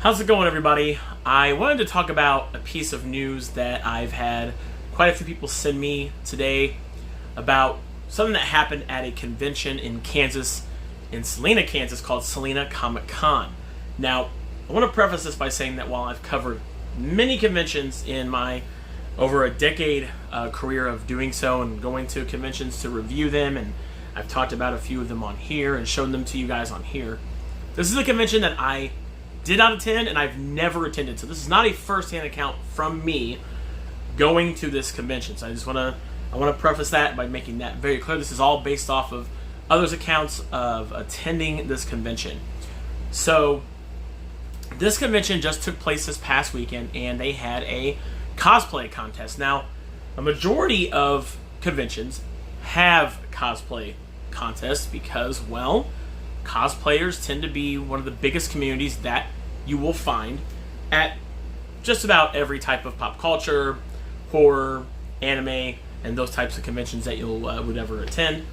How's it going, everybody? I wanted to talk about a piece of news that I've had quite a few people send me today about something that happened at a convention in Kansas, in Salina, Kansas, called Salina Comic Con. Now, I want to preface this by saying that while I've covered many conventions in my over a decade career of doing so and going to conventions to review them, and I've talked about a few of them on here and shown them to you guys on here, this is a convention that I did not attend and I've never attended. So this is not a first-hand account from me going to this convention. So I want to preface that by making that very clear. This is all based off of others' accounts of attending this convention. So this convention just took place this past weekend and they had a cosplay contest. Now, a majority of conventions have cosplay contests because, well, cosplayers tend to be one of the biggest communities that you will find at just about every type of pop culture, horror, anime, and those types of conventions that you'll would ever attend.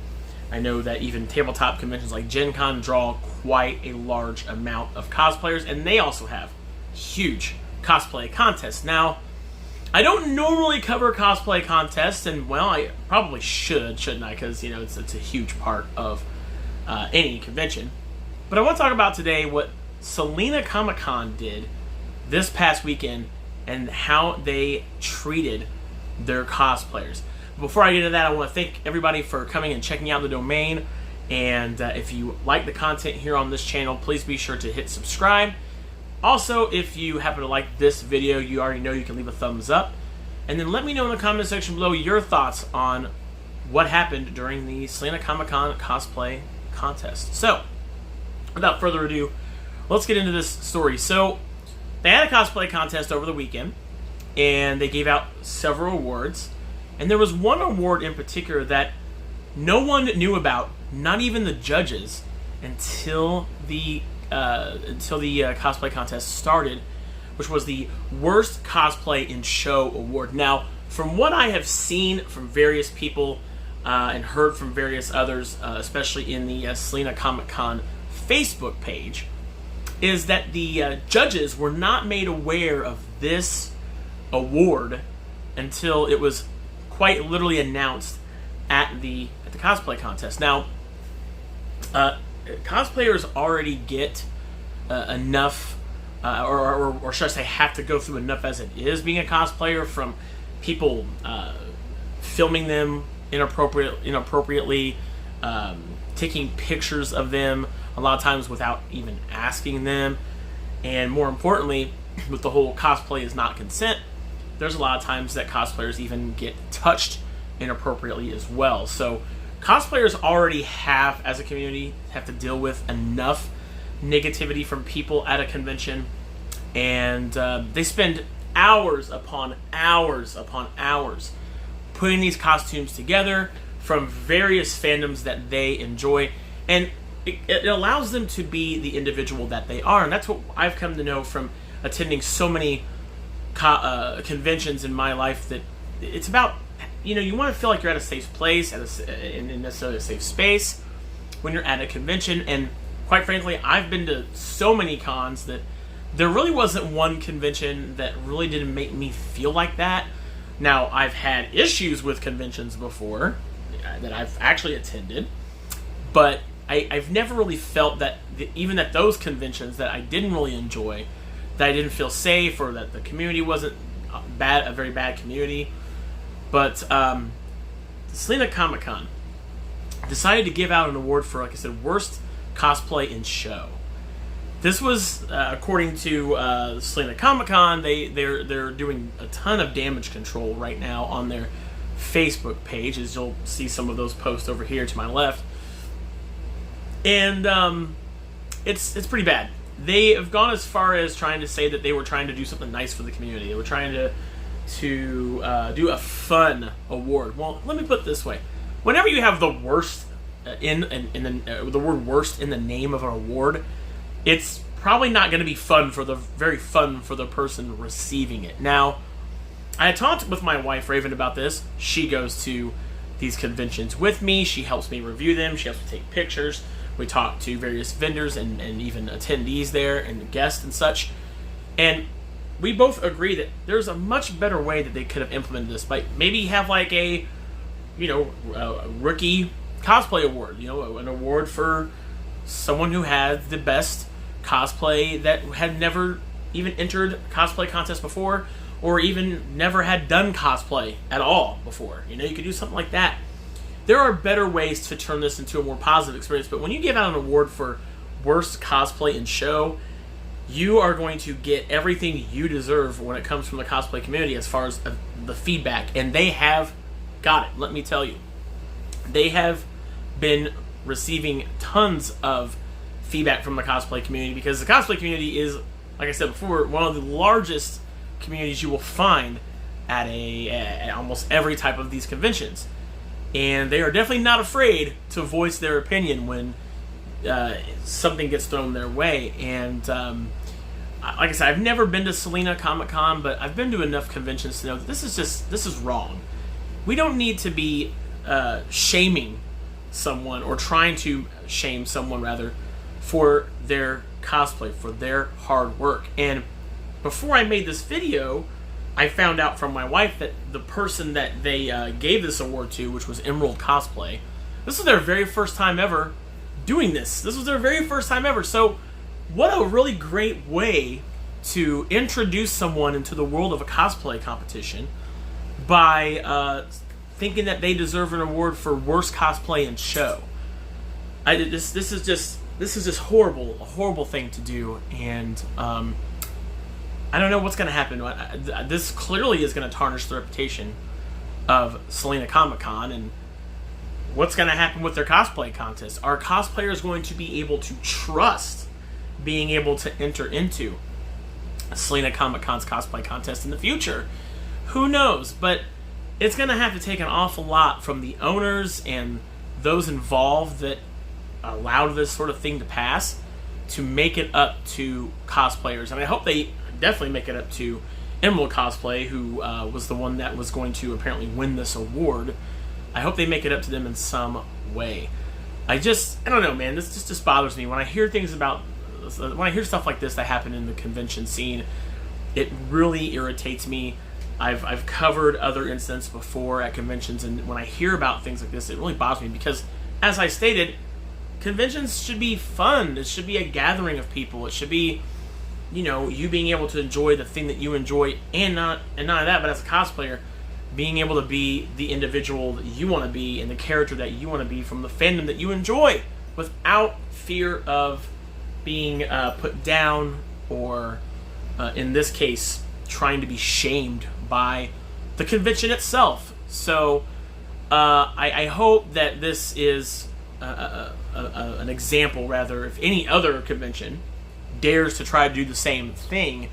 I know that even tabletop conventions like Gen Con draw quite a large amount of cosplayers, and they also have huge cosplay contests. Now, I don't normally cover cosplay contests, and well, I probably shouldn't I? Because, you know, it's a huge part of any convention. But I want to talk about today what Salina Comic Con did this past weekend and how they treated their cosplayers. Before I get into that, I want to thank everybody for coming and checking out the domain. And if you like the content here on this channel, please be sure to hit subscribe. Also, if you happen to like this video, you already know you can leave a thumbs up. And then let me know in the comment section below your thoughts on what happened during the Salina Comic Con cosplay contest. So, without further ado, let's get into this story. So, they had a cosplay contest over the weekend, and they gave out several awards. And there was one award in particular that no one knew about, not even the judges, until the cosplay contest started, which was the Worst Cosplay in Show award. Now, from what I have seen from various people and heard from various others, especially in the Salina Comic Con Facebook page, is that the judges were not made aware of this award until it was quite literally announced at the cosplay contest. Now, cosplayers already get enough, or should I say, have to go through enough as it is being a cosplayer, from people filming them inappropriately, taking pictures of them a lot of times without even asking them, and more importantly, with the whole cosplay is not consent, there's a lot of times that cosplayers even get touched inappropriately as well. So cosplayers already have, as a community, have to deal with enough negativity from people at a convention, and they spend hours upon hours upon hours putting these costumes together from various fandoms that they enjoy, and it allows them to be the individual that they are. And that's what I've come to know from attending so many conventions in my life, that it's about, you know, you want to feel like you're at a safe place, in necessarily a safe space when you're at a convention. And quite frankly, I've been to so many cons that there really wasn't one convention that really didn't make me feel like that. Now, I've had issues with conventions before that I've actually attended, but I've never really felt that, even at those conventions that I didn't really enjoy, that I didn't feel safe, or that the community wasn't a very bad community. But Salina Comic Con decided to give out an award for, like I said, Worst Cosplay in Show. This was, according to Salina Comic Con, they're doing a ton of damage control right now on their Facebook page, as you'll see some of those posts over here to my left. And it's pretty bad. They have gone as far as trying to say that they were trying to do something nice for the community. They were trying to do a fun award. Well, let me put it this way: whenever you have the worst the word "worst" in the name of an award, it's probably not going to be fun for the person receiving it. Now, I had talked with my wife Raven about this. She goes to these conventions with me. She helps me review them. She helps me take pictures. We talk to various vendors and even attendees there and guests and such. And we both agree that there's a much better way that they could have implemented this. Like maybe have like a rookie cosplay award, an award for someone who had the best cosplay that had never even entered cosplay contest before, or even never had done cosplay at all before. You could do something like that. There are better ways to turn this into a more positive experience, but when you give out an award for worst cosplay in show, you are going to get everything you deserve when it comes from the cosplay community as far as the feedback, and they have got it. Let me tell you, they have been receiving tons of feedback from the cosplay community, because the cosplay community is, like I said before, one of the largest communities you will find at almost every type of these conventions, and they are definitely not afraid to voice their opinion when something gets thrown their way. And like I said, I've never been to Salina Comic Con, but I've been to enough conventions to know that this is wrong. We don't need to be shaming someone, or trying to shame someone rather, for their cosplay, for their hard work. And before I made this video, I found out from my wife that the person that they gave this award to, which was Emerald Cosplay, this was their very first time ever doing this. This was their very first time ever. So what a really great way to introduce someone into the world of a cosplay competition by thinking that they deserve an award for worst cosplay in show. This is just horrible, a horrible thing to do, and I don't know what's going to happen. This clearly is going to tarnish the reputation of Salina Comic Con, and what's going to happen with their cosplay contest? Are cosplayers going to be able to trust being able to enter into Salina Comic Con's cosplay contest in the future? Who knows? But it's going to have to take an awful lot from the owners and those involved that allowed this sort of thing to pass to make it up to cosplayers. And I hope they definitely make it up to Emerald Cosplay, who was the one that was going to apparently win this award. I hope they make it up to them in some way. I don't know, man. This just bothers me when I hear when I hear stuff like this that happen in the convention scene. It really irritates me. I've covered other incidents before at conventions, and when I hear about things like this, it really bothers me because, as I stated, conventions should be fun. It should be a gathering of people. It should be, you being able to enjoy the thing that you enjoy, and not that, but as a cosplayer, being able to be the individual that you want to be and the character that you want to be from the fandom that you enjoy, without fear of being put down or, in this case, trying to be shamed by the convention itself. So I hope that this is an example, rather, if any other convention dares to try to do the same thing,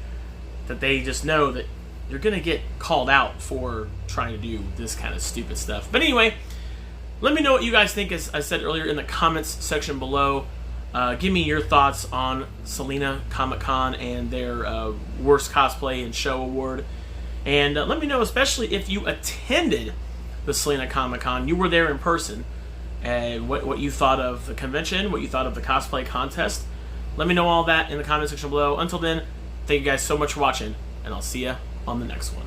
that they just know that you're going to get called out for trying to do this kind of stupid stuff. But anyway, let me know what you guys think, as I said earlier, in the comments section below. Give me your thoughts on Salina Comic Con and their worst cosplay and show award. And let me know, especially if you attended the Salina Comic Con, you were there in person, and what you thought of the convention, what you thought of the cosplay contest. Let me know all that in the comment section below. Until then, thank you guys so much for watching, and I'll see you on the next one.